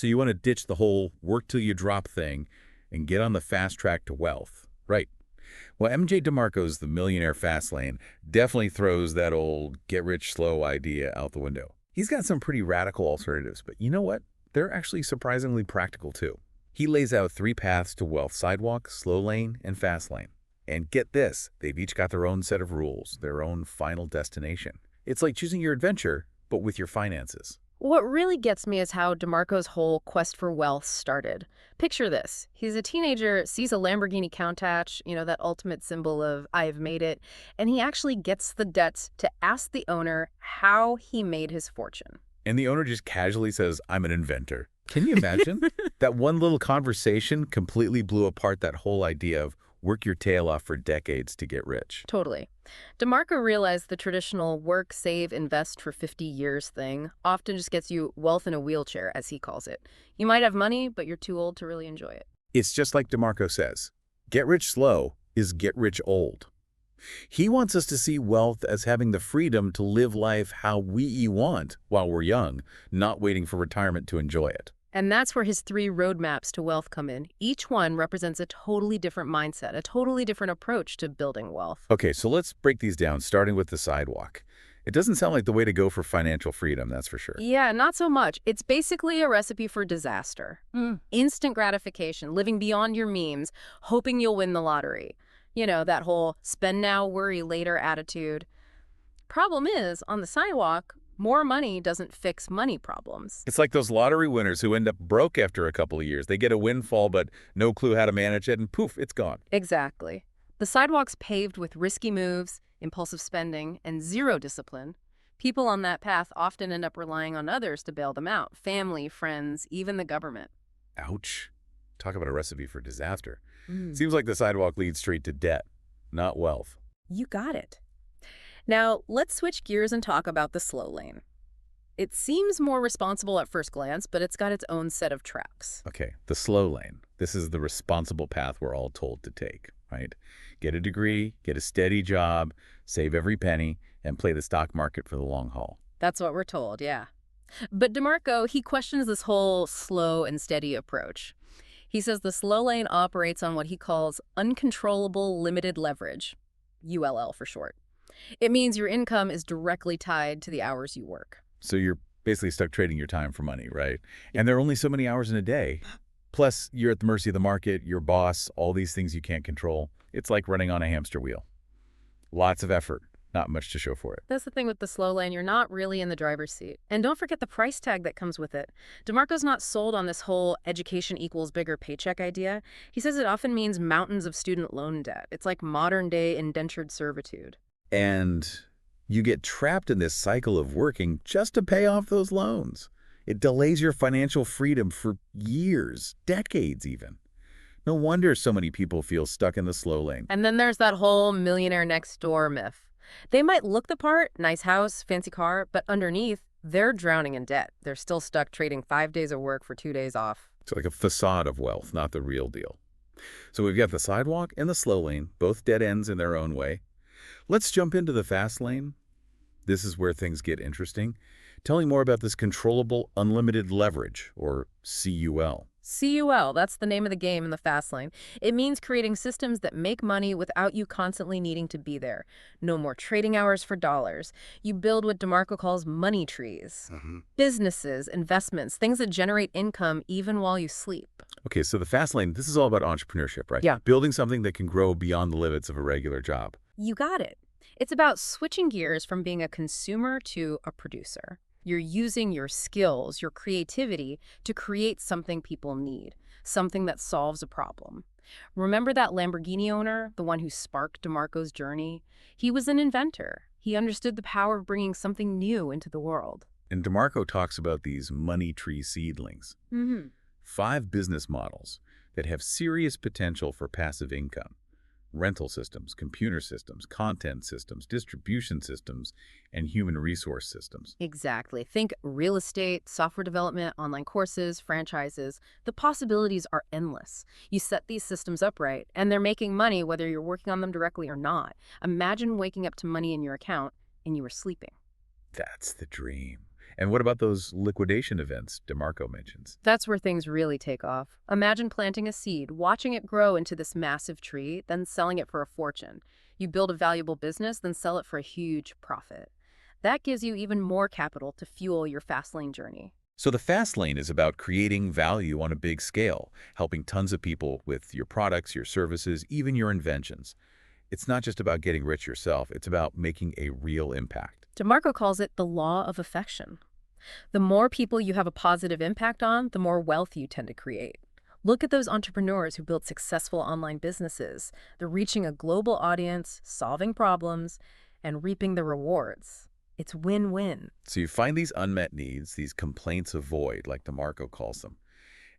So you want to ditch the whole work till you drop thing and get on the fast track to wealth. Right. Well, MJ DeMarco's The Millionaire Fastlane definitely throws that old get-rich-slow idea out the window. He's got some pretty radical alternatives, but you know what? They're actually surprisingly practical, too. He lays out 3 paths to wealth: Sidewalk, Slowlane, and Fastlane. And get this, they've each got their own set of rules, their own final destination. It's like choosing your adventure, but with your finances. What really gets me is how DeMarco's whole quest for wealth started. Picture this. He's a teenager, sees a Lamborghini Countach, that ultimate symbol of I've made it, and he actually gets the guts to ask the owner how he made his fortune. And the owner just casually says, "I'm an inventor." Can you imagine? That one little conversation completely blew apart that whole idea of work your tail off for decades to get rich. Totally. DeMarco realized the traditional work, save, invest for 50 years thing often just gets you wealth in a wheelchair, as he calls it. You might have money, but you're too old to really enjoy it. It's just like DeMarco says, get rich slow is get rich old. He wants us to see wealth as having the freedom to live life how we want while we're young, not waiting for retirement to enjoy it. And that's where his 3 roadmaps to wealth come in. Each one represents a totally different mindset, a totally different approach to building wealth. Okay, so let's break these down, starting with the Sidewalk. It doesn't sound like the way to go for financial freedom, that's for sure. Yeah, not so much. It's basically a recipe for disaster. Instant gratification, living beyond your means, hoping you'll win the lottery. That whole spend now, worry later attitude. Problem is, on the Sidewalk, more money doesn't fix money problems. It's like those lottery winners who end up broke after a couple of years. They get a windfall, but no clue how to manage it, and poof, it's gone. Exactly. The Sidewalk's paved with risky moves, impulsive spending, and zero discipline. People on that path often end up relying on others to bail them out: family, friends, even the government. Ouch. Talk about a recipe for disaster. Seems like the Sidewalk leads straight to debt, not wealth. You got it. Now, let's switch gears and talk about the Slowlane. It seems more responsible at first glance, but it's got its own set of traps. Okay, the Slowlane. This is the responsible path we're all told to take, right? Get a degree, get a steady job, save every penny, and play the stock market for the long haul. That's what we're told, yeah. But DeMarco, he questions this whole slow and steady approach. He says the Slowlane operates on what he calls uncontrollable limited leverage, ULL for short. It means your income is directly tied to the hours you work. So you're basically stuck trading your time for money, right? And there are only so many hours in a day. Plus, you're at the mercy of the market, your boss, all these things you can't control. It's like running on a hamster wheel. Lots of effort, not much to show for it. That's the thing with the Slowlane, you're not really in the driver's seat. And don't forget the price tag that comes with it. DeMarco's not sold on this whole education equals bigger paycheck idea. He says it often means mountains of student loan debt. It's like modern-day indentured servitude. And you get trapped in this cycle of working just to pay off those loans. It delays your financial freedom for years, decades even. No wonder so many people feel stuck in the Slowlane. And then there's that whole millionaire next door myth. They might look the part, nice house, fancy car, but underneath, they're drowning in debt. They're still stuck trading 5 days of work for 2 days off. It's like a facade of wealth, not the real deal. So we've got the Sidewalk and the Slowlane, both dead ends in their own way. Let's jump into the Fastlane. This is where things get interesting. Tell me more about this controllable unlimited leverage, or CUL. CUL, that's the name of the game in the Fastlane. It means creating systems that make money without you constantly needing to be there. No more trading hours for dollars. You build what DeMarco calls money trees. Businesses, investments, things that generate income even while you sleep. Okay, so the Fastlane, this is all about entrepreneurship, right? Yeah. Building something that can grow beyond the limits of a regular job. You got it. It's about switching gears from being a consumer to a producer. You're using your skills, your creativity, to create something people need, something that solves a problem. Remember that Lamborghini owner, the one who sparked DeMarco's journey? He was an inventor. He understood the power of bringing something new into the world. And DeMarco talks about these money tree seedlings. 5 business models that have serious potential for passive income. Rental systems, computer systems, content systems, distribution systems, and human resource systems. Exactly. Think real estate, software development, online courses, franchises. The possibilities are endless. You set these systems up right, and they're making money whether you're working on them directly or not. Imagine waking up to money in your account and you were sleeping. That's the dream. And what about those liquidation events DeMarco mentions? That's where things really take off. Imagine planting a seed, watching it grow into this massive tree, then selling it for a fortune. You build a valuable business, then sell it for a huge profit. That gives you even more capital to fuel your fast lane journey. So the fast lane is about creating value on a big scale, helping tons of people with your products, your services, even your inventions. It's not just about getting rich yourself, it's about making a real impact. DeMarco calls it the law of affection. The more people you have a positive impact on, the more wealth you tend to create. Look at those entrepreneurs who build successful online businesses. They're reaching a global audience, solving problems, and reaping the rewards. It's win-win. So you find these unmet needs, these complaints of void, like DeMarco calls them,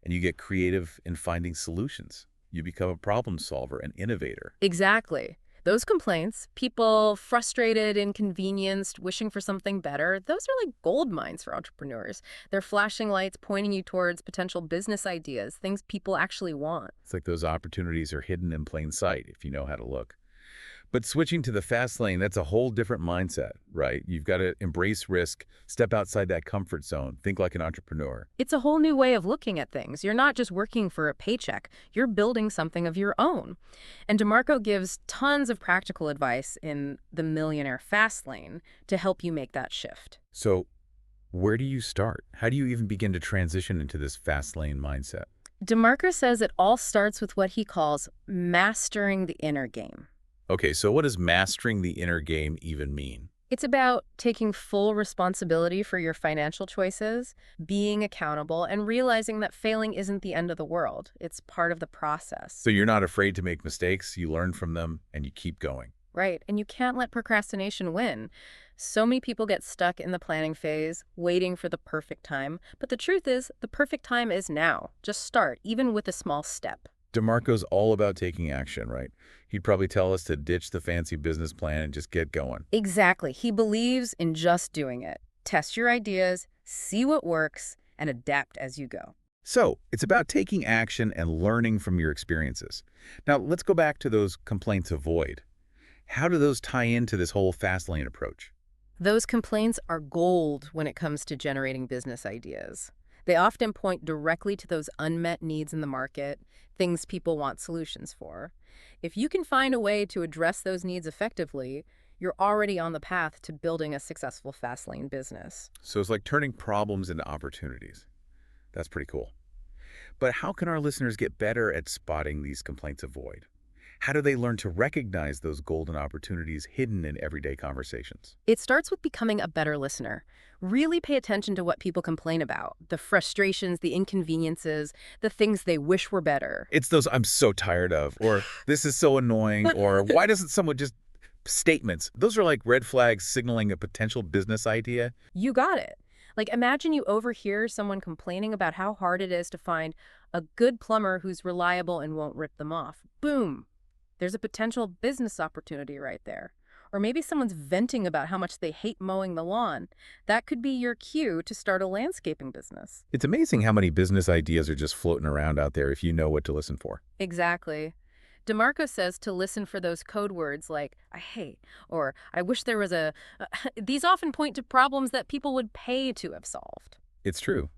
and you get creative in finding solutions. You become a problem solver, an innovator. Exactly. Those complaints, people frustrated, inconvenienced, wishing for something better, those are like gold mines for entrepreneurs. They're flashing lights pointing you towards potential business ideas, things people actually want. It's like those opportunities are hidden in plain sight if you know how to look. But switching to the fast lane, that's a whole different mindset, right? You've got to embrace risk, step outside that comfort zone, think like an entrepreneur. It's a whole new way of looking at things. You're not just working for a paycheck. You're building something of your own. And DeMarco gives tons of practical advice in the Millionaire Fastlane to help you make that shift. So where do you start? How do you even begin to transition into this fast lane mindset? DeMarco says it all starts with what he calls mastering the inner game. Okay, so what does mastering the inner game even mean? It's about taking full responsibility for your financial choices, being accountable, and realizing that failing isn't the end of the world. It's part of the process. So you're not afraid to make mistakes, you learn from them, and you keep going. Right, and you can't let procrastination win. So many people get stuck in the planning phase, waiting for the perfect time. But the truth is, the perfect time is now. Just start, even with a small step. DeMarco's all about taking action, right? He'd probably tell us to ditch the fancy business plan and just get going. Exactly. He believes in just doing it. Test your ideas, see what works, and adapt as you go. So it's about taking action and learning from your experiences. Now, let's go back to those complaints of void. How do those tie into this whole fast lane approach? Those complaints are gold when it comes to generating business ideas. They often point directly to those unmet needs in the market, things people want solutions for. If you can find a way to address those needs effectively, you're already on the path to building a successful fast lane business. So it's like turning problems into opportunities. That's pretty cool. But how can our listeners get better at spotting these complaints of void? How do they learn to recognize those golden opportunities hidden in everyday conversations? It starts with becoming a better listener. Really pay attention to what people complain about, the frustrations, the inconveniences, the things they wish were better. It's those "I'm so tired of," or "this is so annoying," or "why doesn't someone just..." Statements. Those are like red flags signaling a potential business idea. You got it. Like, imagine you overhear someone complaining about how hard it is to find a good plumber who's reliable and won't rip them off. Boom. There's a potential business opportunity right there. Or maybe someone's venting about how much they hate mowing the lawn. That could be your cue to start a landscaping business. It's amazing how many business ideas are just floating around out there if you know what to listen for. Exactly. DeMarco says to listen for those code words like, I hate, or I wish there was a... These often point to problems that people would pay to have solved. It's true.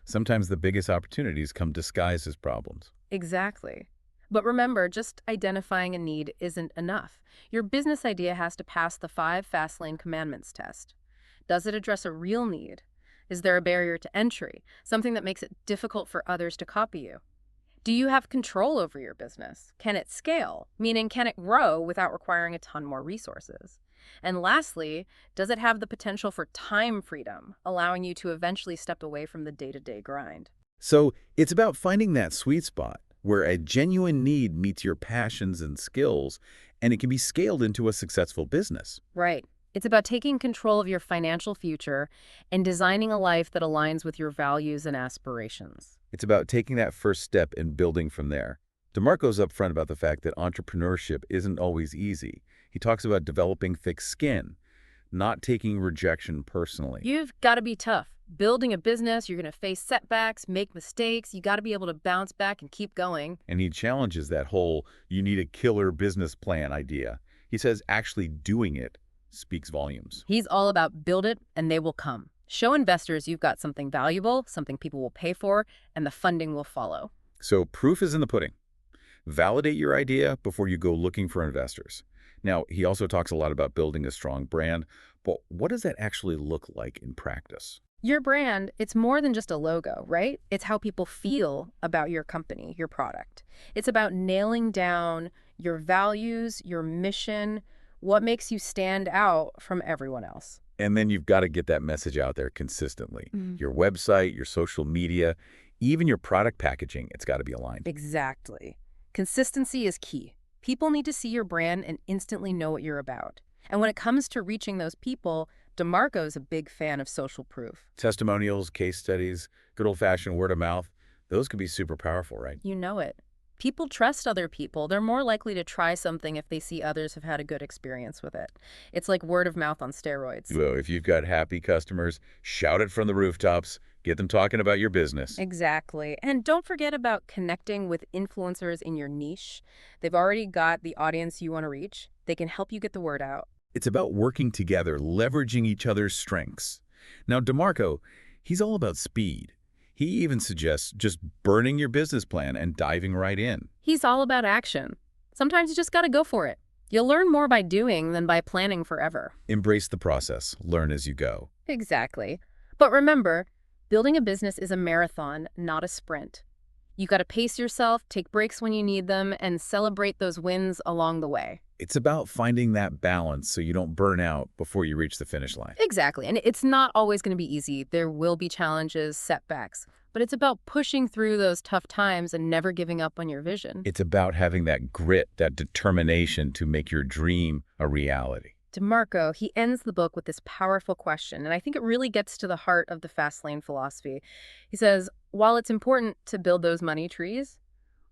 Sometimes the biggest opportunities come disguised as problems. Exactly. But remember, just identifying a need isn't enough. Your business idea has to pass the 5 fast lane commandments test. Does it address a real need? Is there a barrier to entry, something that makes it difficult for others to copy you? Do you have control over your business? Can it scale? Meaning, can it grow without requiring a ton more resources? And lastly, does it have the potential for time freedom, allowing you to eventually step away from the day-to-day grind? So it's about finding that sweet spot where a genuine need meets your passions and skills, and it can be scaled into a successful business. Right. It's about taking control of your financial future and designing a life that aligns with your values and aspirations. It's about taking that first step and building from there. DeMarco's upfront about the fact that entrepreneurship isn't always easy. He talks about developing thick skin, not taking rejection personally. You've got to be tough. Building a business, you're going to face setbacks, make mistakes. You got to be able to bounce back and keep going. And he challenges that whole "you need a killer business plan" idea. He says actually doing it speaks volumes. He's all about build it and they will come. Show investors you've got something valuable, something people will pay for, and the funding will follow. So proof is in the pudding. Validate your idea before you go looking for investors. Now, he also talks a lot about building a strong brand, but what does that actually look like in practice? Your brand, it's more than just a logo, right? It's how people feel about your company, your product. It's about nailing down your values, your mission, what makes you stand out from everyone else. And then you've got to get that message out there consistently. Mm. Your website, your social media, even your product packaging, it's got to be aligned. Exactly. Consistency is key. People need to see your brand and instantly know what you're about. And when it comes to reaching those people, DeMarco is a big fan of social proof. Testimonials, case studies, good old-fashioned word of mouth, those can be super powerful, right? You know it. People trust other people. They're more likely to try something if they see others have had a good experience with it. It's like word of mouth on steroids. Well, if you've got happy customers, shout it from the rooftops. Get them talking about your business. Exactly. And don't forget about connecting with influencers in your niche. They've already got the audience you want to reach. They can help you get the word out. It's about working together, leveraging each other's strengths. Now, DeMarco, he's all about speed. He even suggests just burning your business plan and diving right in. He's all about action. Sometimes you just got to go for it. You'll learn more by doing than by planning forever. Embrace the process. Learn as you go. Exactly. But remember, building a business is a marathon, not a sprint. You got to pace yourself, take breaks when you need them, and celebrate those wins along the way. It's about finding that balance so you don't burn out before you reach the finish line. Exactly. And it's not always going to be easy. There will be challenges, setbacks. But it's about pushing through those tough times and never giving up on your vision. It's about having that grit, that determination to make your dream a reality. DeMarco, he ends the book with this powerful question, and I think it really gets to the heart of the fast lane philosophy. He says, while it's important to build those money trees,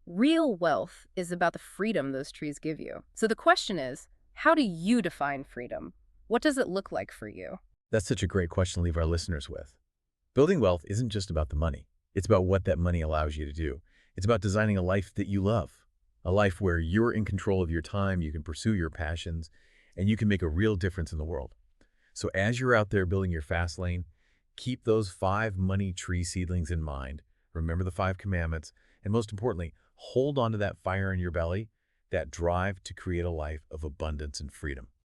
real wealth is about the freedom those trees give you. So the question is, how do you define freedom? What does it look like for you? That's such a great question to leave our listeners with. Building wealth isn't just about the money. It's about what that money allows you to do. It's about designing a life that you love, a life where you're in control of your time, you can pursue your passions, and you can make a real difference in the world. So as you're out there building your fast lane, keep those 5 money tree seedlings in mind. Remember the 5 commandments, and most importantly, hold on to that fire in your belly, that drive to create a life of abundance and freedom.